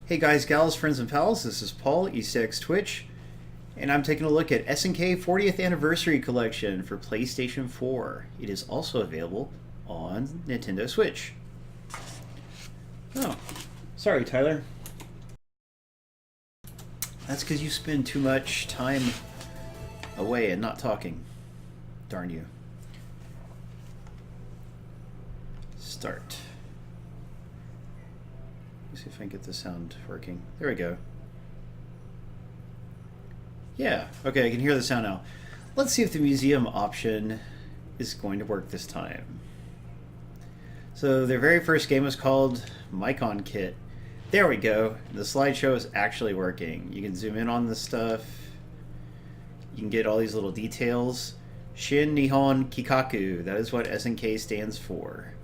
Hey guys, gals, friends, and pals, this is Paul, EastX Twitch, and I'm taking a look at SNK 40th Anniversary Collection for PlayStation 4. It is also available on Nintendo Switch. Oh, sorry Tyler. That's because you spend too much time away and not talking. Darn you. Start. Let's see if I can get the sound working. There we go. Yeah, okay, I can hear the sound now. Let's see if the museum option is going to work this time. So their very first game was called Micon Kit. There we go. The slideshow is actually working. You can zoom in on this stuff. You can get all these little details. Shin Nihon Kikaku, that is what SNK stands for.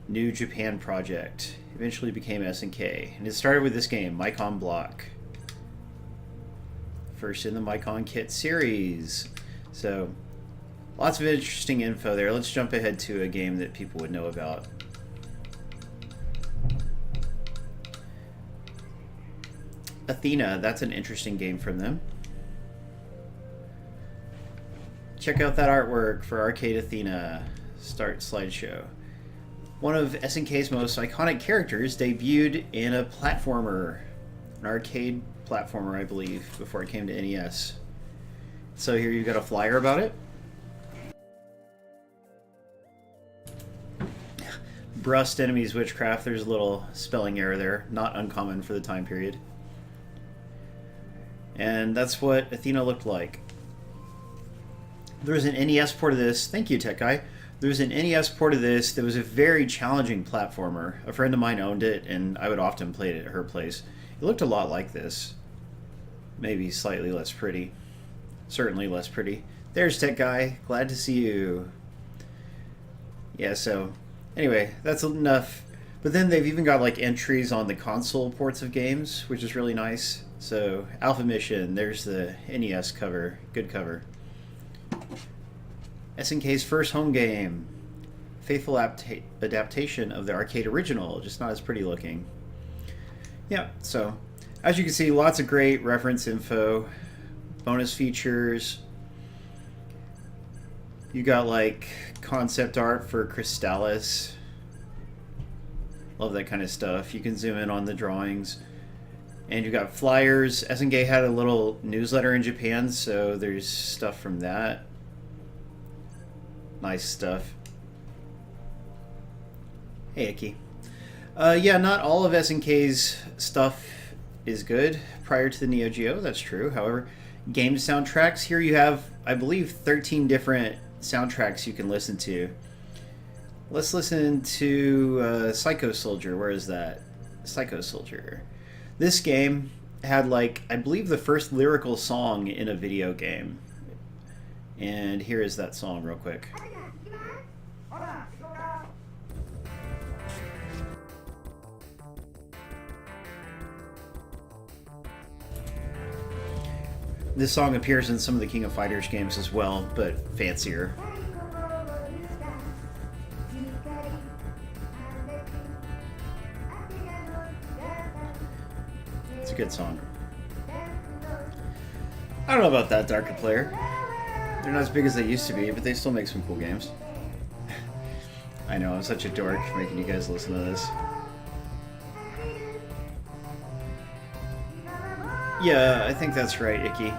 New Japan Project. Eventually became SNK. And it started with this game, Micon Block. First in the Micon Kit series. So, lots of interesting info there. Let's jump ahead to a game that people would know about. Athena, that's an interesting game from them. Check out that artwork for Arcade Athena. Start slideshow. One of SNK's most iconic characters debuted in a platformer, an arcade platformer, I believe, before it came to NES. So here you've got a flyer about it. Brust enemies witchcraft, there's a little spelling error there, not uncommon for the time period. And that's what Athena looked like. There was an NES port of this, thank you Tech Guy. There was an NES port of this that was a very challenging platformer. A friend of mine owned it, and I would often play it at her place. It looked a lot like this. Maybe slightly less pretty. Certainly less pretty. There's Tech Guy. Glad to see you. Yeah, so anyway, that's enough. But then they've even got like entries on the console ports of games, which is really nice. So Alpha Mission, there's the NES cover. Good cover. SNK's first home game. Faithful adaptation of the arcade original, just not as pretty looking. Yeah, so as you can see, lots of great reference info, bonus features. You got like concept art for Crystalis. Love that kind of stuff. You can zoom in on the drawings. And you got flyers. SNK had a little newsletter in Japan, so there's stuff from that. Nice stuff. Hey, Icky. Yeah, not all of SNK's stuff is good prior to the Neo Geo, that's true. However, game soundtracks, here you have, I believe, 13 different soundtracks you can listen to. Let's listen to Psycho Soldier. Where is that? Psycho Soldier. This game had, like, I believe the first lyrical song in a video game. And here is that song real quick. This song appears in some of the King of Fighters games as well, but fancier. It's a good song. I don't know about that, Darker Player. They're not as big as they used to be, but they still make some cool games. I know, I'm such a dork making you guys listen to this. Yeah, I think that's right, Icky.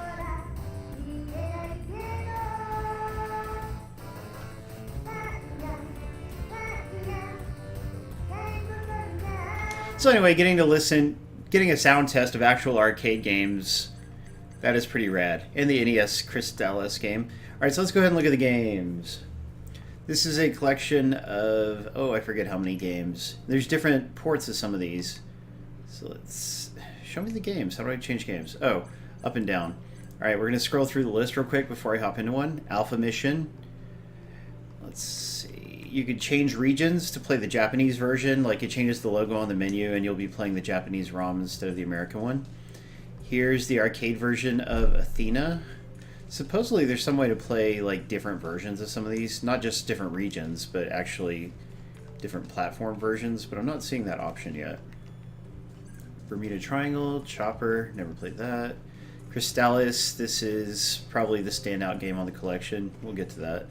So anyway, getting a sound test of actual arcade games, that is pretty rad. And the NES Crystalis game. Alright, so let's go ahead and look at the games. This is a collection of, oh, I forget how many games. There's different ports of some of these. So let's show me the games. How do I change games? Oh, up and down. Alright, we're going to scroll through the list real quick before I hop into one. Alpha Mission. Let's see. You could change regions to play the Japanese version. Like, it changes the logo on the menu and you'll be playing the Japanese ROM instead of the American one. Here's the arcade version of Athena. Supposedly there's some way to play like different versions of some of these. Not just different regions, but actually different platform versions. But I'm not seeing that option yet. Bermuda Triangle, Chopper, never played that. Crystalis, this is probably the standout game on the collection. We'll get to that.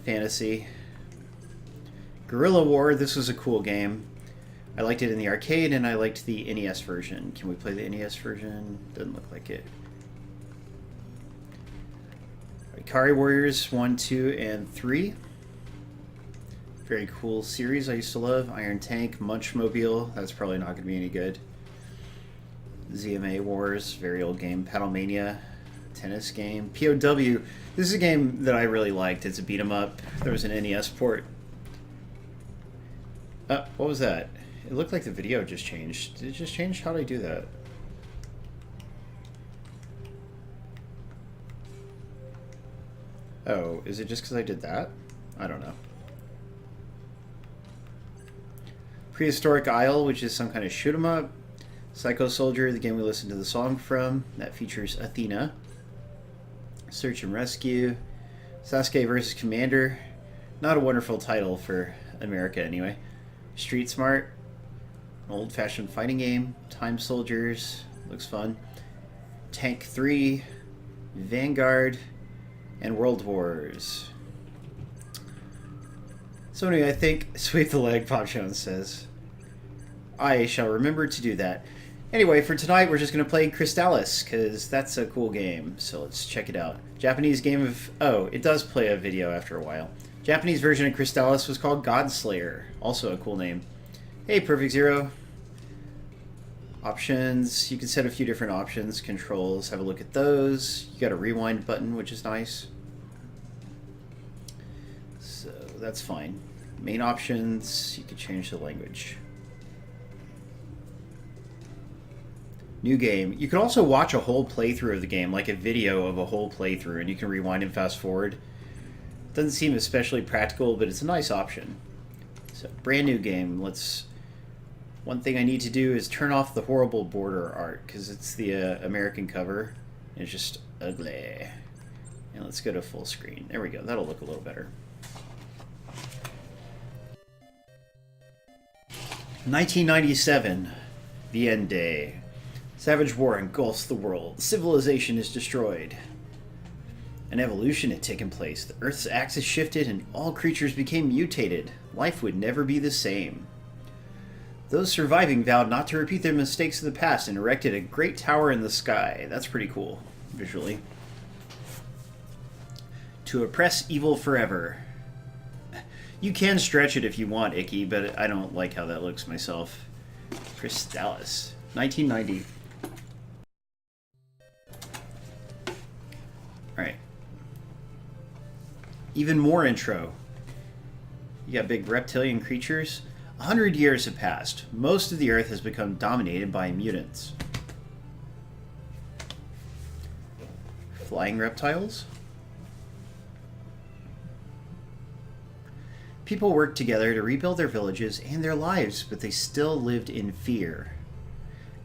Fantasy. Guerrilla War, this was a cool game. I liked it in the arcade, and I liked the NES version. Can we play the NES version? Doesn't look like it. Ikari Warriors 1, 2, and 3. Very cool series I used to love. Iron Tank, Munchmobile, that's probably not going to be any good. ZMA Wars, very old game. Paddlemania, tennis game. POW, this is a game that I really liked. It's a beat 'em up. There was an NES port. What was that? It looked like the video just changed. Did it just change? How did I do that? Oh, is it just because I did that? I don't know. Prehistoric Isle, which is some kind of shoot 'em up. Psycho Soldier, the game we listened to the song from. That features Athena. Search and Rescue. Sasuke vs. Commander. Not a wonderful title for America, anyway. Street Smart. An old-fashioned fighting game. Time Soldiers. Looks fun. Tank 3. Vanguard. And World Wars. So anyway, I think Sweep the Leg, Pop Jones says. I shall remember to do that. Anyway, for tonight, we're just going to play Crystalis, because that's a cool game, so let's check it out. Japanese game of... Oh, it does play a video after a while. Japanese version of Crystalis was called Godslayer. Also a cool name. Hey, Perfect Zero. Options. You can set a few different options. Controls. Have a look at those. You got a rewind button, which is nice. So, that's fine. Main options. You can change the language. New game. You can also watch a whole playthrough of the game, like a video of a whole playthrough, and you can rewind and fast forward. Doesn't seem especially practical, but it's a nice option. So, brand new game. One thing I need to do is turn off the horrible border art, because it's the American cover. And it's just ugly. And let's go to full screen. There we go. That'll look a little better. 1997. The End Day. Savage war engulfs the world. Civilization is destroyed. An evolution had taken place. The Earth's axis shifted and all creatures became mutated. Life would never be the same. Those surviving vowed not to repeat their mistakes of the past and erected a great tower in the sky. That's pretty cool, visually. To oppress evil forever. You can stretch it if you want, Icky, but I don't like how that looks myself. Crystalis. 1990. Alright. Even more intro. You got big reptilian creatures. 100 years have passed. Most of the Earth has become dominated by mutants. Flying reptiles? People worked together to rebuild their villages and their lives, but they still lived in fear.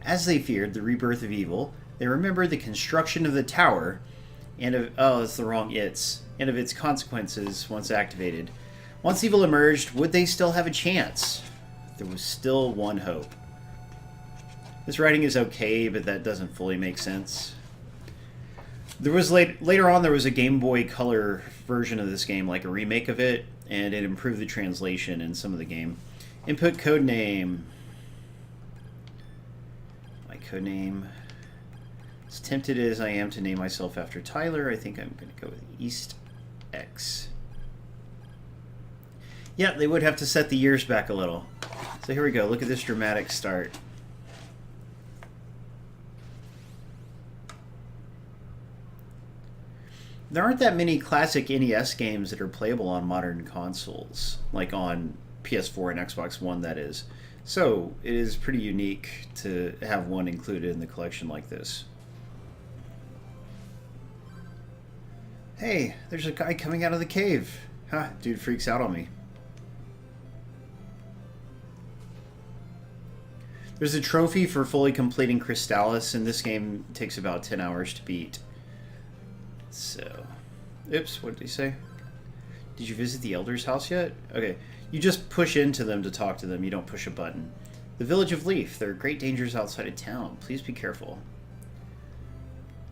As they feared the rebirth of evil, they remembered the construction of the tower and of... Oh, it's the wrong its. And of its consequences once activated. Once evil emerged, would they still have a chance? There was still one hope. This writing is okay, but that doesn't fully make sense. There was later on there was a Game Boy Color version of this game, like a remake of it, and it improved the translation in some of the game. Input code name. My code name. As tempted as I am to name myself after Tyler, I think I'm going to go with East X. Yeah, they would have to set the years back a little. So here we go. Look at this dramatic start. There aren't that many classic NES games that are playable on modern consoles, like on PS4 and Xbox One, that is. So it is pretty unique to have one included in the collection like this. Hey, there's a guy coming out of the cave. Huh, dude freaks out on me. There's a trophy for fully completing Crystalis, and this game takes about 10 hours to beat. So, oops, what did he say? Did you visit the Elder's house yet? Okay, you just push into them to talk to them. You don't push a button. The village of Leaf. There are great dangers outside of town. Please be careful.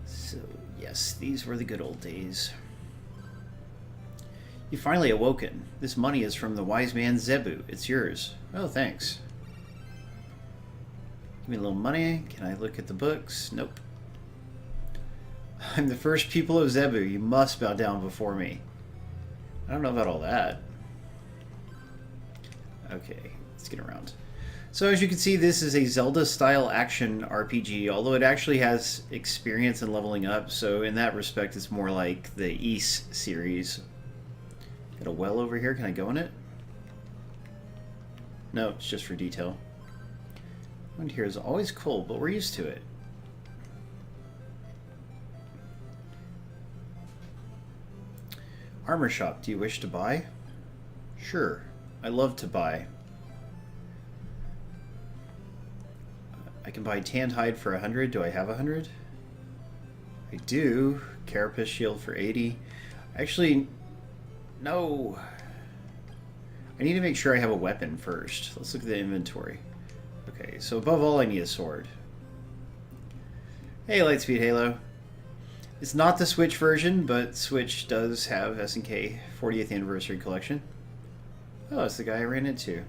So, yes, these were the good old days. You finally awoken. This money is from the wise man Zebu. It's yours. Oh, thanks. Give me a little money. Can I look at the books? Nope. I'm the first pupil of Zebu. You must bow down before me. I don't know about all that. Okay, let's get around. So as you can see, this is a Zelda-style action RPG, although it actually has experience in leveling up, so in that respect it's more like the Ys series. Got a well over here. Can I go in it? No, it's just for detail. Wind here is always cold, but we're used to it. Armor shop. Do you wish to buy? Sure. I love to buy. I can buy tanned hide for 100. Do I have 100? I do. Carapace shield for 80. Actually, no. I need to make sure I have a weapon first. Let's look at the inventory. Okay, so above all, I need a sword. Hey, Lightspeed Halo. It's not the Switch version, but Switch does have SNK 40th Anniversary Collection. Oh, it's the guy I ran into.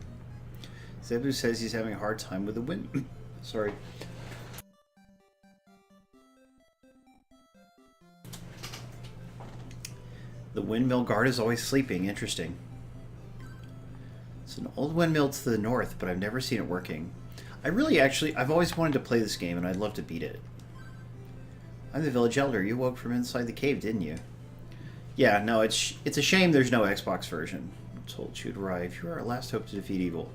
Zebu says he's having a hard time with the wind. Sorry. The windmill guard is always sleeping. Interesting. It's an old windmill to the north, but I've never seen it working. I've always wanted to play this game, and I'd love to beat it. I'm the village elder. You woke from inside the cave, didn't you? Yeah, no, it's a shame there's no Xbox version. I'm told you'd arrive. You are our last hope to defeat evil.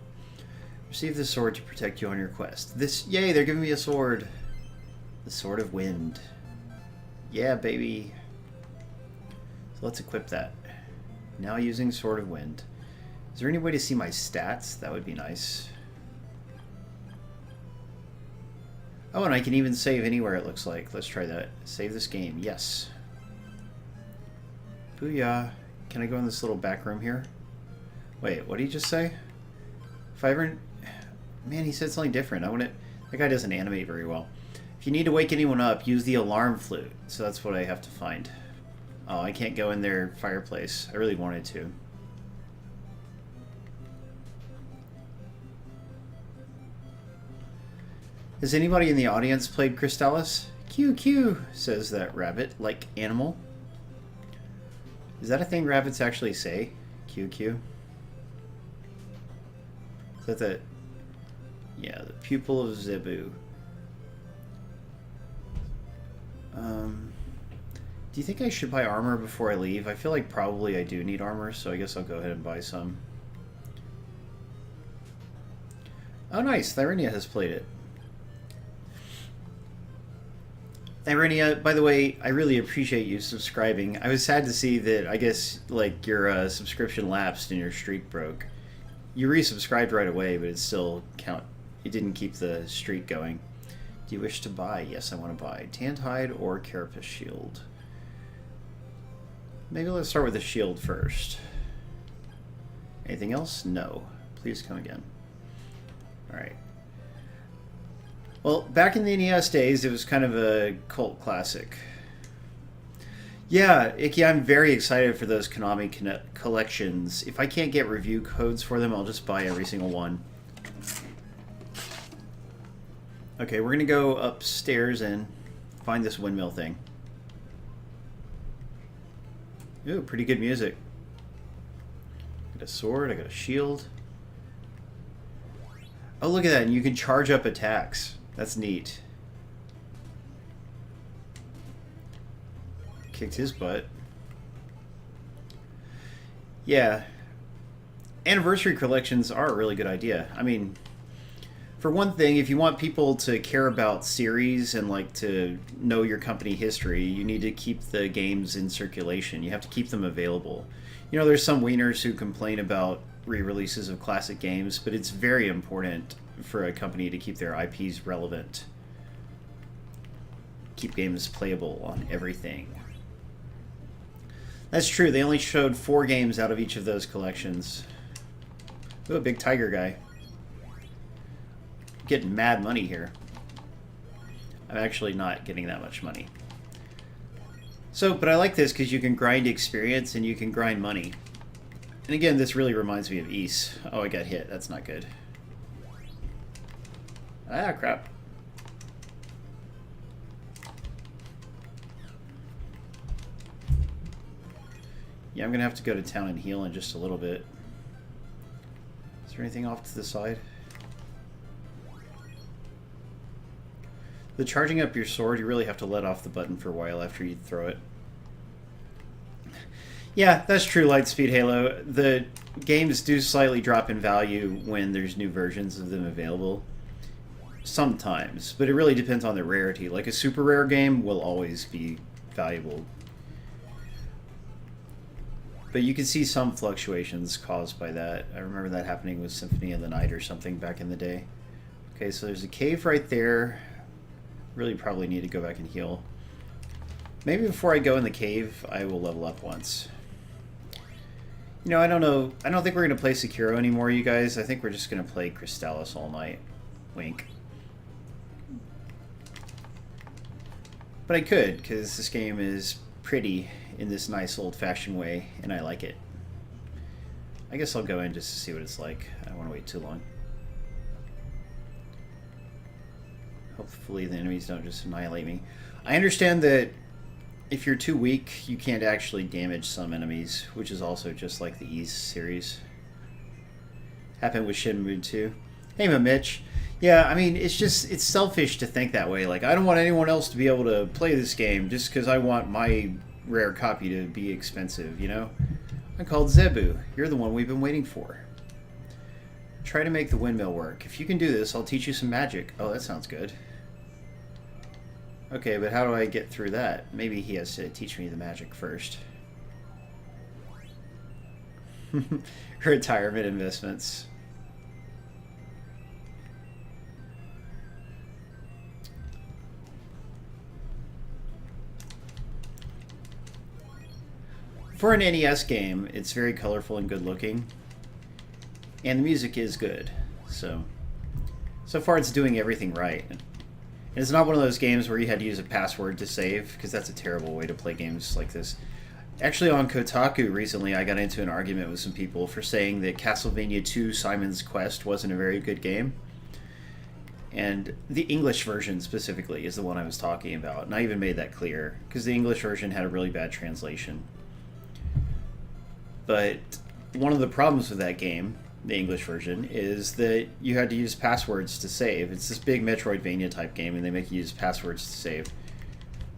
Receive this sword to protect you on your quest. Yay, they're giving me a sword. The Sword of Wind. Yeah, baby. So let's equip that. Now using Sword of Wind. Is there any way to see my stats? That would be nice. Oh, and I can even save anywhere, it looks like. Let's try that. Save this game. Yes. Booyah. Can I go in this little back room here? Wait, what did he just say? If I ever... Man, he said something different. That guy doesn't animate very well. If you need to wake anyone up, use the alarm flute. So that's what I have to find. Oh, I can't go in their fireplace. I really wanted to. Has anybody in the audience played Crystalis? QQ, says that rabbit-like animal. Is that a thing rabbits actually say? QQ? Is that the... Yeah, the pupil of Zebu. Do you think I should buy armor before I leave? I feel like probably I do need armor, so I guess I'll go ahead and buy some. Oh nice, Thyrinia has played it. Thyrinia, by the way, I really appreciate you subscribing. I was sad to see that, I guess, like, your subscription lapsed and your streak broke. You resubscribed right away, but it still it didn't keep the streak going. Do you wish to buy? Yes, I want to buy. Tanned hide or carapace shield? Maybe let's start with the shield first. Anything else? No. Please come again. Alright. Well, back in the NES days, it was kind of a cult classic. Yeah, Icky, I'm very excited for those Konami collections. If I can't get review codes for them, I'll just buy every single one. Okay, we're going to go upstairs and find this windmill thing. Ooh, pretty good music. I got a sword, I got a shield. Oh, look at that, and you can charge up attacks. That's neat. Kicked his butt. Yeah. Anniversary collections are a really good idea. I mean, for one thing, if you want people to care about series and like to know your company history, you need to keep the games in circulation. You have to keep them available. You know, there's some wieners who complain about re-releases of classic games, but it's very important for a company to keep their IPs relevant. Keep games playable on everything. That's true, they only showed 4 games out of each of those collections. Ooh, a big tiger guy. getting mad money here. I'm actually not getting that much money. So, but I like this because you can grind experience and you can grind money. And again, this really reminds me of Ys. Oh, I got hit. That's not good. Ah, crap. Yeah, I'm going to have to go to town and heal in just a little bit. Is there anything off to the side? The charging up your sword, you really have to let off the button for a while after you throw it. Yeah, that's true, Lightspeed Halo. The games do slightly drop in value when there's new versions of them available. Sometimes, but it really depends on the rarity. Like a super rare game will always be valuable. But you can see some fluctuations caused by that. I remember that happening with Symphony of the Night or something back in the day. Okay, so there's a cave right there. Really probably need to go back and heal. Maybe before I go in the cave, I will level up once. You know, I don't know. I don't think we're going to play Sekiro anymore, you guys. I think we're just going to play Crystalis all night. Wink. But I could, because this game is pretty in this nice old-fashioned way, and I like it. I guess I'll go in just to see what it's like. I don't want to wait too long. Hopefully the enemies don't just annihilate me. I understand that if you're too weak, you can't actually damage some enemies, which is also just like the Ys series. Happened with Shenmue 2. Hey, Mitch. Yeah, I mean, it's selfish to think that way. Like, I don't want anyone else to be able to play this game just because I want my rare copy to be expensive, you know? I'm called Zebu. You're the one we've been waiting for. Try to make the windmill work. If you can do this, I'll teach you some magic. Oh, that sounds good. Okay, but how do I get through that? Maybe he has to teach me the magic first. Retirement investments. For an NES game, it's very colorful and good looking. And the music is good. So far it's doing everything right. And it's not one of those games where you had to use a password to save, because that's a terrible way to play games like this. Actually, on Kotaku recently, I got into an argument with some people for saying that Castlevania 2 Simon's Quest wasn't a very good game. And the English version specifically is the one I was talking about. And I even made that clear, because the English version had a really bad translation. But one of the problems with that game, the English version, is that you had to use passwords to save. It's this big Metroidvania type game, and they make you use passwords to save.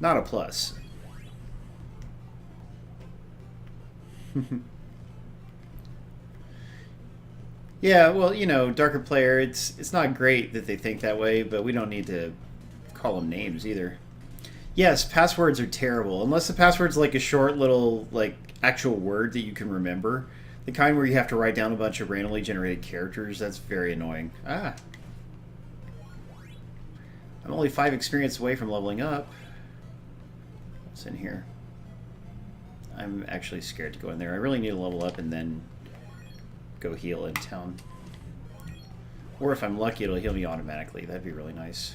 Not a plus. Yeah, well, you know, Darker Player, it's not great that they think that way, but we don't need to call them names either. Yes, passwords are terrible. Unless the password's like a short little, like, actual word that you can remember. The kind where you have to write down a bunch of randomly generated characters, that's very annoying. Ah. I'm only 5 experience away from leveling up. What's in here? I'm actually scared to go in there. I really need to level up and then go heal in town. Or if I'm lucky, it'll heal me automatically. That'd be really nice.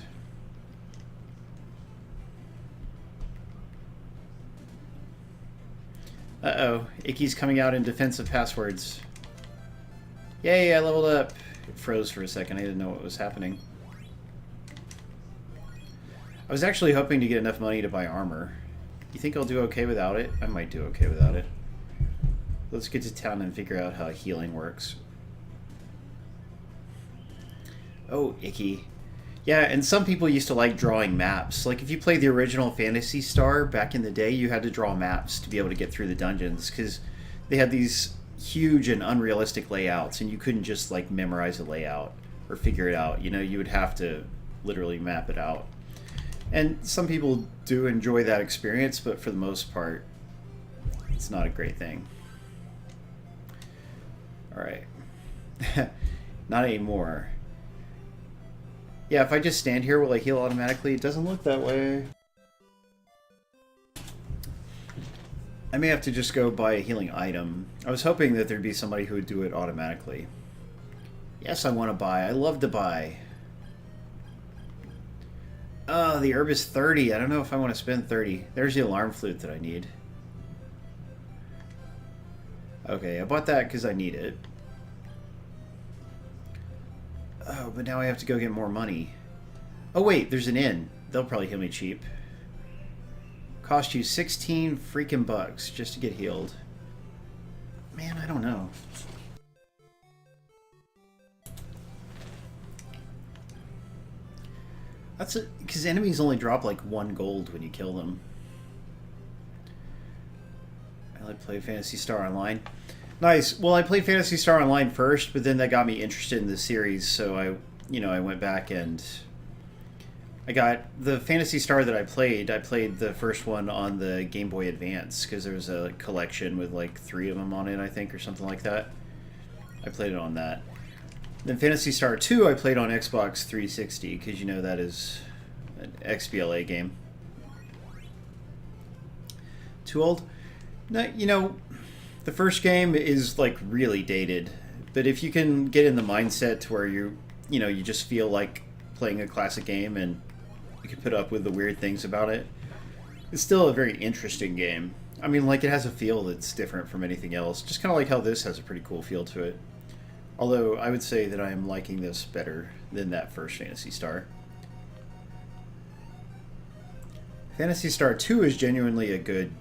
Uh-oh. Icky's coming out in defense of passwords. Yay, I leveled up. It froze for a second. I didn't know what was happening. I was actually hoping to get enough money to buy armor. You think I'll do okay without it? I might do okay without it. Let's get to town and figure out how healing works. Oh, Icky. Yeah, and some people used to like drawing maps. Like, if you played the original Phantasy Star back in the day, you had to draw maps to be able to get through the dungeons, because they had these huge and unrealistic layouts, and you couldn't just, like, memorize a layout or figure it out. You know, you would have to literally map it out. And some people do enjoy that experience, but for the most part, it's not a great thing. Alright. Not anymore. Yeah, if I just stand here, will I heal automatically? It doesn't look that way. I may have to just go buy a healing item. I was hoping that there'd be somebody who would do it automatically. Yes, I want to buy. I love to buy. Oh, the herb is 30. I don't know if I want to spend 30. There's the alarm flute that I need. Okay, I bought that because I need it. Oh, but now I have to go get more money. Oh, wait, there's an inn. They'll probably heal me cheap. Cost you 16 freaking bucks just to get healed. Man, I don't know. That's it, because enemies only drop like 1 gold when you kill them. I like play Phantasy Star Online. Nice. Well, I played Phantasy Star Online first, but then that got me interested in the series, so I went back and I got the Phantasy Star that I played the first one on the Game Boy Advance, because there was a collection with like 3 of them on it, I think, or something like that. I played it on that. Then Phantasy Star 2 I played on Xbox 360, because you know that is an XBLA game. Too old? No, you know, the first game is like really dated, but if you can get in the mindset to where you just feel like playing a classic game and you can put up with the weird things about it, it's still a very interesting game. I mean, like, it has a feel that's different from anything else, just kind of like how this has a pretty cool feel to it. Although, I would say that I am liking this better than that first Phantasy Star. Phantasy Star 2 is genuinely a good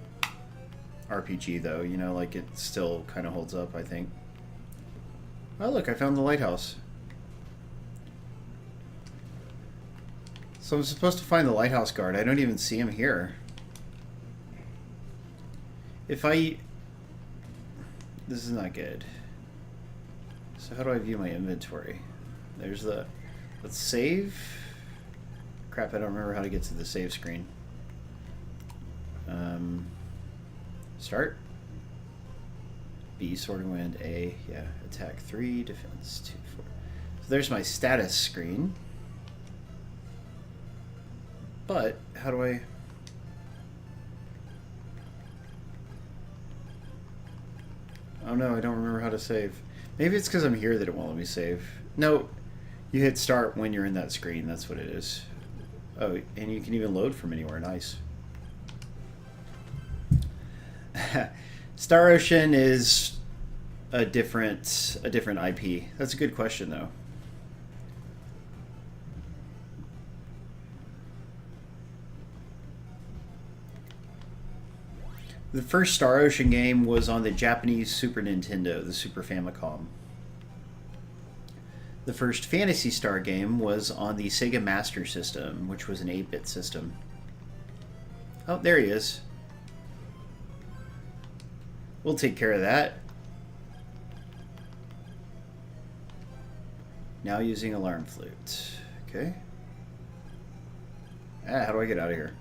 RPG, though. You know, like, it still kind of holds up, I think. Oh, look, I found the lighthouse. So I'm supposed to find the lighthouse guard. I don't even see him here. If I... This is not good. So how do I view my inventory? There's the... Let's save. Crap, I don't remember how to get to the save screen. Start. B, Sword and Wind. A, yeah. Attack 3, defense 2, 4. So there's my status screen. But, how do I... Oh no, I don't remember how to save. Maybe it's because I'm here that it won't let me save. No, you hit start when you're in that screen. That's what it is. Oh, and you can even load from anywhere. Nice. Star Ocean is a different IP. That's a good question, though. The first Star Ocean game was on the Japanese Super Nintendo, the Super Famicom. The first Phantasy Star game was on the Sega Master System, which was an 8-bit system. Oh, there he is. We'll take care of that. Now using alarm flute. Okay. Ah, how do I get out of here?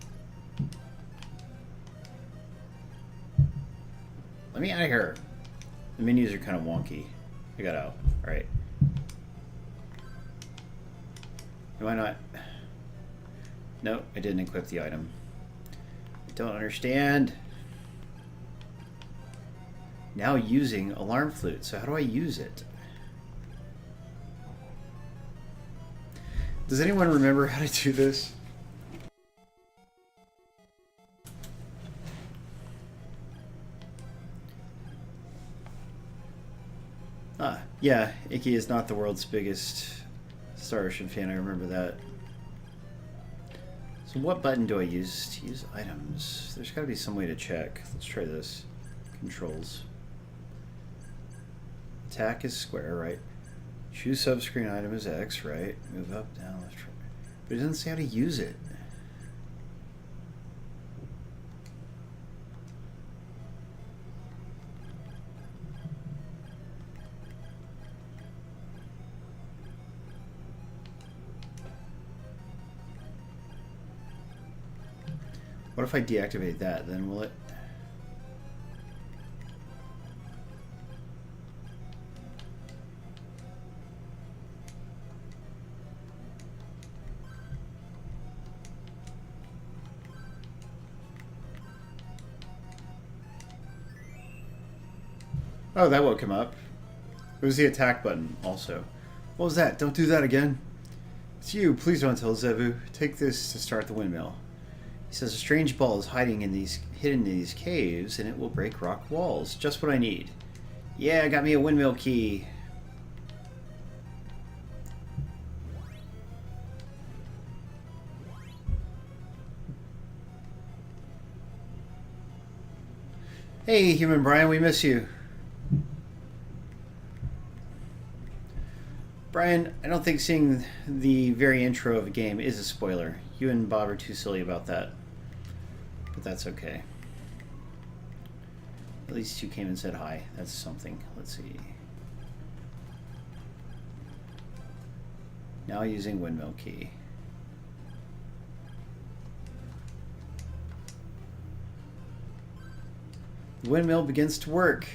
Let me out of here. The menus are kind of wonky. I got out. Alright. Why not? No, I didn't equip the item. I don't understand. Now using alarm flute. So how do I use it? Does anyone remember how to do this? Yeah, Icky is not the world's biggest Star Ocean fan, I remember that. So what button do I use to use items? There's got to be some way to check. Let's try this. Controls. Attack is square, right? Choose subscreen item is X, right? Move up, down, left, right. But it doesn't say how to use it. What if I deactivate that? Then will it... Oh, that woke him up. It was the attack button also. What was that? Don't do that again. It's you. Please don't tell Zebu. Take this to start the windmill. He says a strange ball is hidden in these caves, and it will break rock walls. Just what I need. Yeah, I got me a windmill key. Hey, Human Brian, we miss you. Brian, I don't think seeing the very intro of a game is a spoiler. You and Bob are too silly about that. But that's okay. At least you came and said hi. That's something. Let's see. Now using windmill key. The windmill begins to work.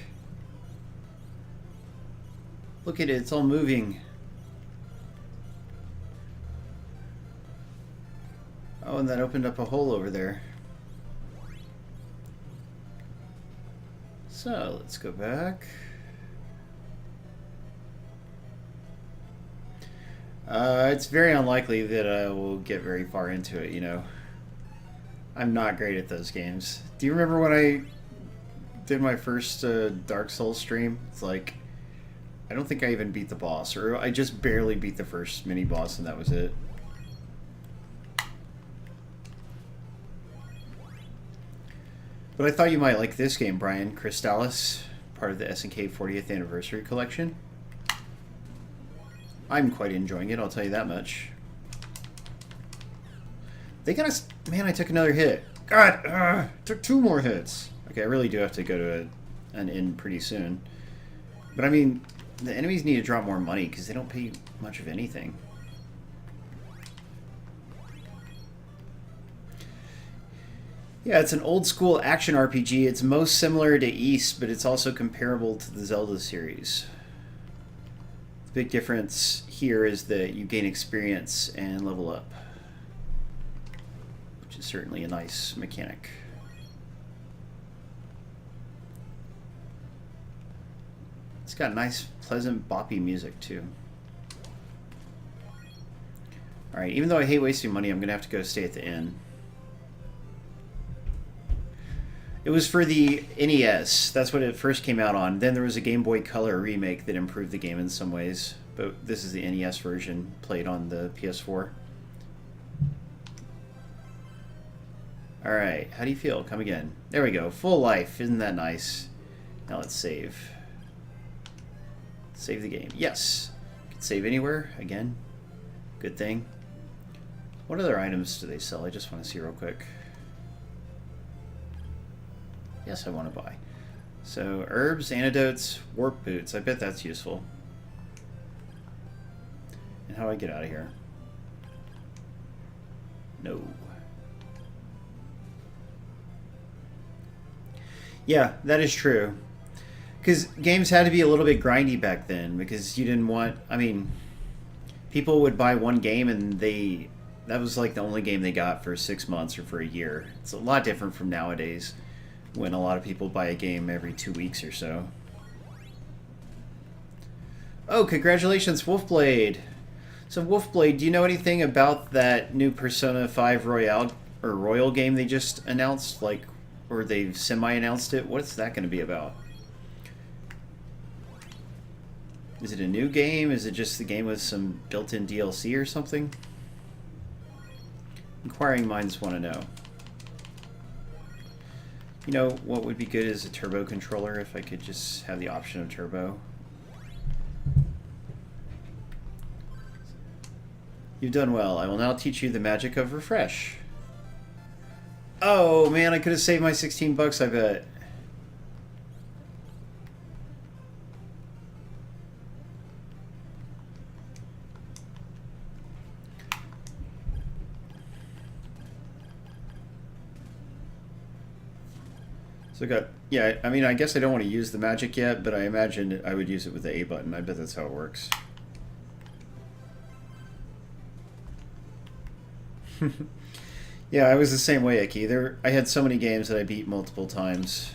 Look at it, it's all moving. Oh, and that opened up a hole over there. So, let's go back. It's very unlikely that I will get very far into it, you know. I'm not great at those games. Do you remember when I did my first Dark Souls stream? It's like, I don't think I even beat the boss, or I just barely beat the first mini boss and that was it. But I thought you might like this game, Brian. Crystalis, part of the SNK 40th Anniversary Collection. I'm quite enjoying it, I'll tell you that much. They got us... Man, I took another hit. God! Took 2 more hits. Okay, I really do have to go to an inn pretty soon. But I mean, the enemies need to drop more money because they don't pay much of anything. Yeah, it's an old school action RPG. It's most similar to East, but it's also comparable to the Zelda series. The big difference here is that you gain experience and level up, which is certainly a nice mechanic. It's got nice, pleasant, boppy music, too. Alright, even though I hate wasting money, I'm going to have to go stay at the inn. It was for the NES. That's what it first came out on. Then there was a Game Boy Color remake that improved the game in some ways. But this is the NES version, played on the PS4. Alright, how do you feel? Come again. There we go. Full life. Isn't that nice? Now let's save. Save the game. Yes. Can save anywhere. Again. Good thing. What other items do they sell? I just want to see real quick. Yes, I want to buy. So, herbs, antidotes, warp boots. I bet that's useful. And how do I get out of here? No. Yeah, that is true. Because games had to be a little bit grindy back then, because you didn't want... I mean, people would buy one game and that was like the only game they got for 6 months or for a year. It's a lot different from nowadays, when a lot of people buy a game every 2 weeks or so. Oh, congratulations, Wolfblade! So Wolfblade, do you know anything about that new Persona 5 Royal game they just announced? Like, or they've semi-announced it? What's that going to be about? Is it a new game? Is it just the game with some built-in DLC or something? Inquiring minds want to know. You know, what would be good is a turbo controller, if I could just have the option of turbo. You've done well. I will now teach you the magic of refresh. Oh, man, I could have saved my 16 bucks, I bet. So yeah, I mean, I guess I don't want to use the magic yet, but I imagine I would use it with the A button. I bet that's how it works. Yeah, I was the same way, Icky. I had so many games that I beat multiple times.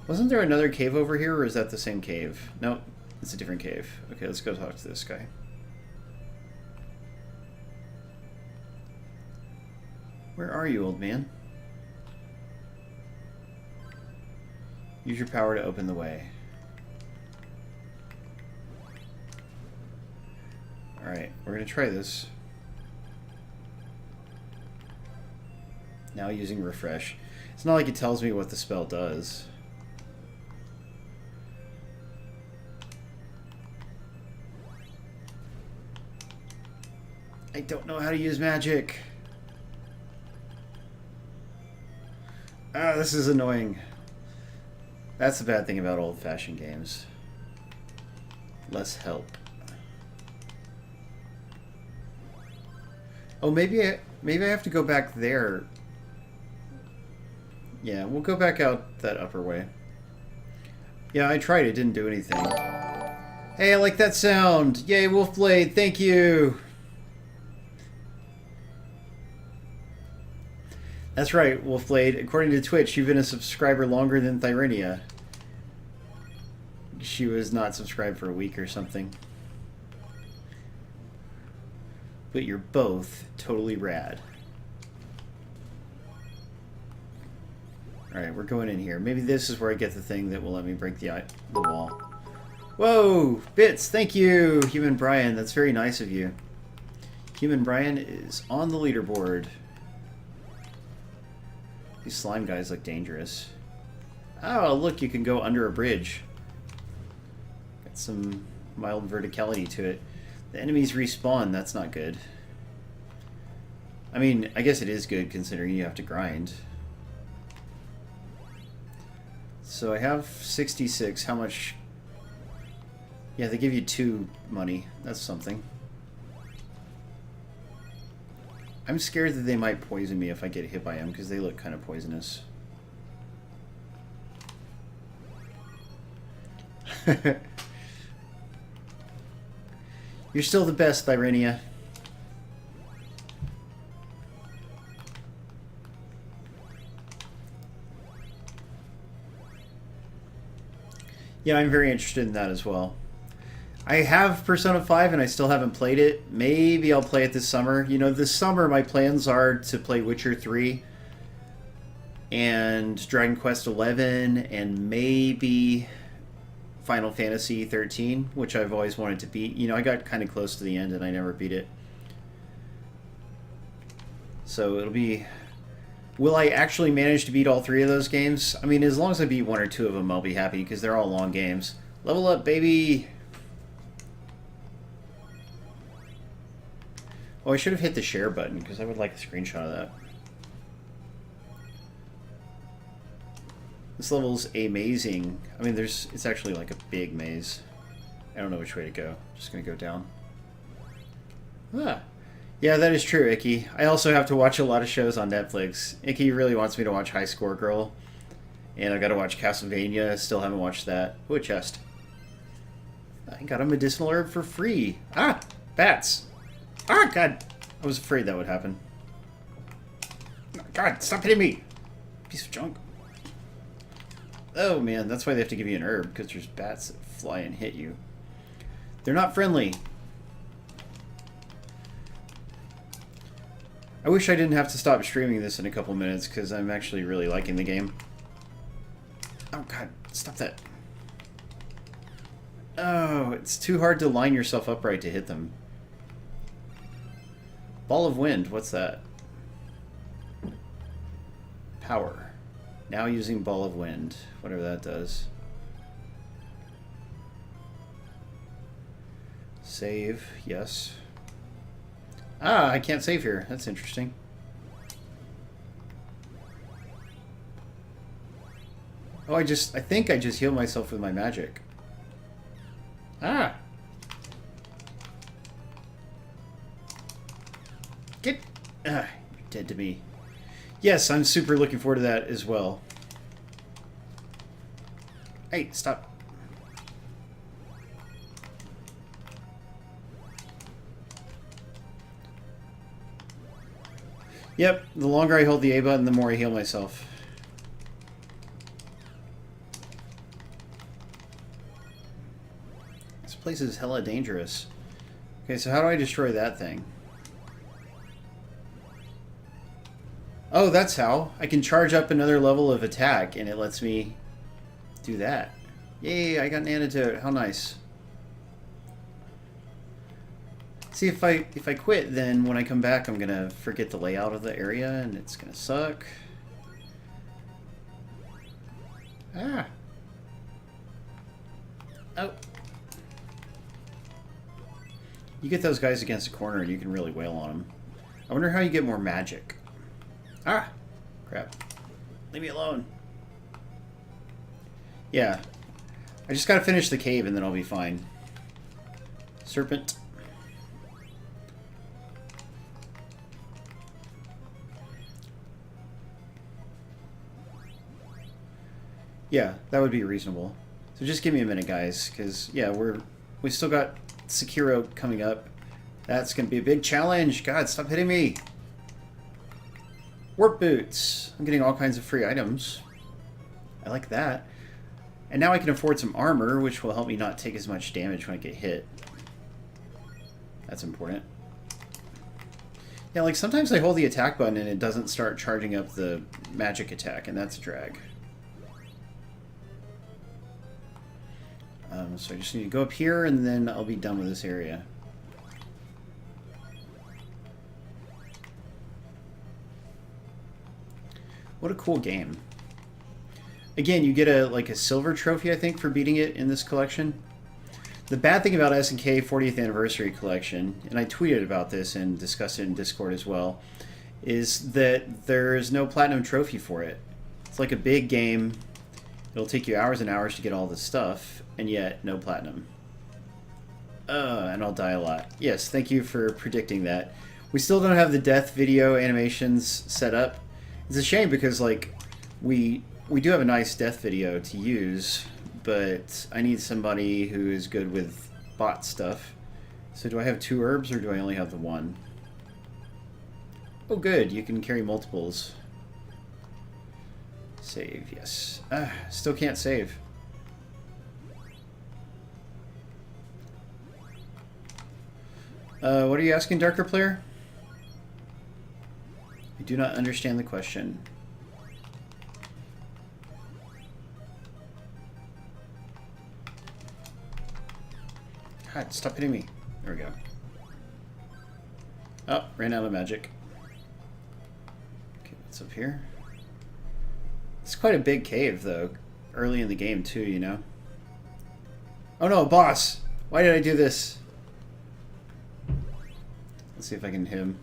Wasn't there another cave over here, or is that the same cave? No, it's a different cave. Okay, let's go talk to this guy. Where are you, old man? Use your power to open the way. Alright, we're going to try this. Now using refresh. It's not like it tells me what the spell does. I don't know how to use magic. Ah, this is annoying. That's the bad thing about old-fashioned games. Less help. Oh, maybe I have to go back there. Yeah, we'll go back out that upper way. Yeah, I tried. It didn't do anything. Hey, I like that sound. Yay, Wolfblade. Thank you. That's right, Wolfblade. According to Twitch, you've been a subscriber longer than Thyrenia. She was not subscribed for a week or something. But you're both totally rad. Alright, we're going in here. Maybe this is where I get the thing that will let me break the wall. Whoa! Bits, thank you, Human Brian. That's very nice of you. Human Brian is on the leaderboard. These slime guys look dangerous. Oh, look, you can go under a bridge. Got some mild verticality to it. The enemies respawn, that's not good. I mean, I guess it is good considering you have to grind. So I have 66. How much? Yeah, they give you 2 money. That's something. I'm scared that they might poison me if I get hit by them, because they look kind of poisonous. You're still the best, Thyrenia. Yeah, I'm very interested in that as well. I have Persona 5 and I still haven't played it. Maybe I'll play it this summer. You know, this summer my plans are to play Witcher 3 and Dragon Quest 11 and maybe Final Fantasy 13, which I've always wanted to beat. You know, I got kind of close to the end and I never beat it. So it'll be... Will I actually manage to beat all 3 of those games? I mean, as long as I beat 1 or 2 of them, I'll be happy because they're all long games. Level up, baby! Oh, I should have hit the share button, because I would like a screenshot of that. This level's amazing. I mean, it's actually like a big maze. I don't know which way to go. Just gonna go down. Ah. Yeah, that is true, Icky. I also have to watch a lot of shows on Netflix. Icky really wants me to watch High Score Girl. And I've got to watch Castlevania. Still haven't watched that. Ooh, a chest. I got a medicinal herb for free. Ah! Bats! Ah, God! I was afraid that would happen. God, stop hitting me! Piece of junk. Oh, man, that's why they have to give you an herb, because there's bats that fly and hit you. They're not friendly. I wish I didn't have to stop streaming this in a couple minutes, because I'm actually really liking the game. Oh, God, stop that. Oh, it's too hard to line yourself upright to hit them. Ball of Wind, what's that? Power. Now using Ball of Wind, whatever that does. Save, yes. Ah, I can't save here. That's interesting. Oh, I think I just healed myself with my magic. Ah! Get... Ah, you're dead to me. Yes, I'm super looking forward to that as well. Hey, stop. Yep, the longer I hold the A button, the more I heal myself. This place is hella dangerous. Okay, so how do I destroy that thing? Oh, that's how. I can charge up another level of attack, and it lets me do that. Yay, I got an antidote. How nice. See, if I quit, then when I come back, I'm going to forget the layout of the area, and it's going to suck. Ah. Oh. You get those guys against a corner, and you can really wail on them. I wonder how you get more magic. Ah! Crap. Leave me alone. Yeah. I just gotta finish the cave and then I'll be fine. Serpent. Yeah, that would be reasonable. So just give me a minute, guys, because, yeah, we still got Sekiro coming up. That's gonna be a big challenge. God, stop hitting me. Warp boots. I'm getting all kinds of free items. I like that. And now I can afford some armor, which will help me not take as much damage when I get hit. That's important. Yeah, like sometimes I hold the attack button and it doesn't start charging up the magic attack, and that's a drag. So I just need to go up here and then I'll be done with this area. What a cool game. Again, you get a silver trophy, I think, for beating it in this collection. The bad thing about SNK 40th Anniversary Collection, and I tweeted about this and discussed it in Discord as well, is that there is no platinum trophy for it. It's like a big game. It'll take you hours and hours to get all this stuff, and yet no platinum. And I'll die a lot. Yes, thank you for predicting that. We still don't have the death video animations set up. It's a shame because, like, we do have a nice death video to use, but I need somebody who is good with bot stuff. So do I have 2 herbs or do I only have the 1? Oh good, you can carry multiples. Save, yes. Still can't save. What are you asking, Darker Player? I do not understand the question. God, stop hitting me. There we go. Oh, ran out of magic. Okay, what's up here? It's quite a big cave, though. Early in the game, too, you know? Oh no, boss! Why did I do this? Let's see if I can hit him.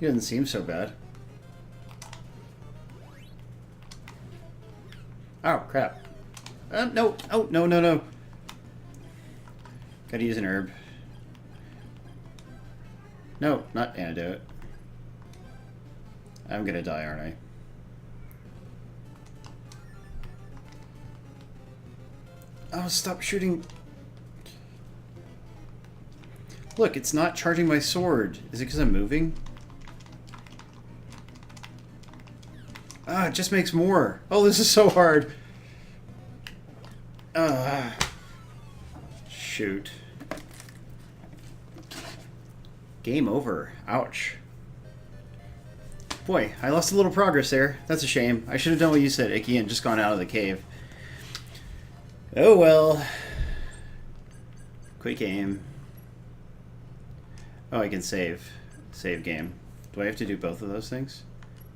He doesn't seem so bad. Oh, crap. No. Oh, no, no, no. Gotta use an herb. No, not antidote. I'm gonna die, aren't I? Oh, stop shooting. Look, it's not charging my sword. Is it because I'm moving? Ah, it just makes more. Oh, this is so hard. Shoot. Game over. Ouch. Boy, I lost a little progress there. That's a shame. I should have done what you said, Icky, and just gone out of the cave. Oh well. Quick game. Oh, I can save. Save game. Do I have to do both of those things?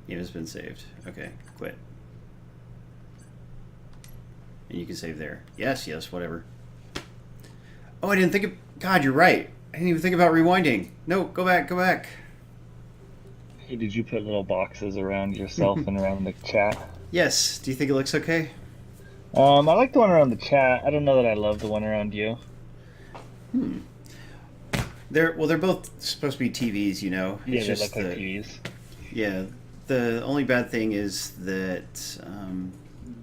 Game has been saved. Okay, quit. And you can save there. Yes, yes, whatever. Oh, I didn't think of... God, you're right. I didn't even think about rewinding. No, go back, go back. Hey, did you put little boxes around yourself and around the chat? Yes. Do you think it looks okay? I like the one around the chat. I don't know that I love the one around you. They're both supposed to be TVs, you know. Yeah, it's they just look like TVs. Yeah. The only bad thing is that,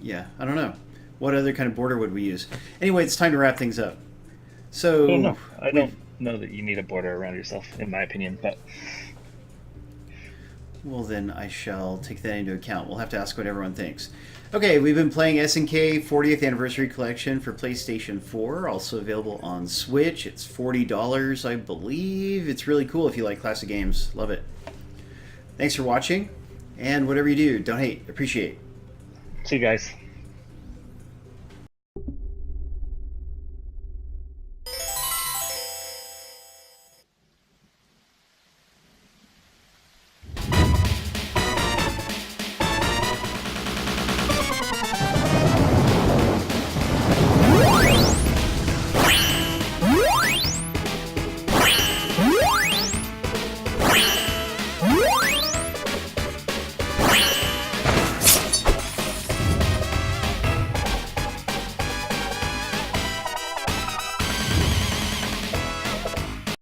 yeah, I don't know. What other kind of border would we use? Anyway, it's time to wrap things up. So... Oh, no. I don't know that you need a border around yourself, in my opinion, but... Well, then I shall take that into account. We'll have to ask what everyone thinks. Okay, we've been playing SNK 40th Anniversary Collection for PlayStation 4, also available on Switch. It's $40, I believe. It's really cool if you like classic games. Love it. Thanks for watching, and whatever you do, don't hate, appreciate. See you guys.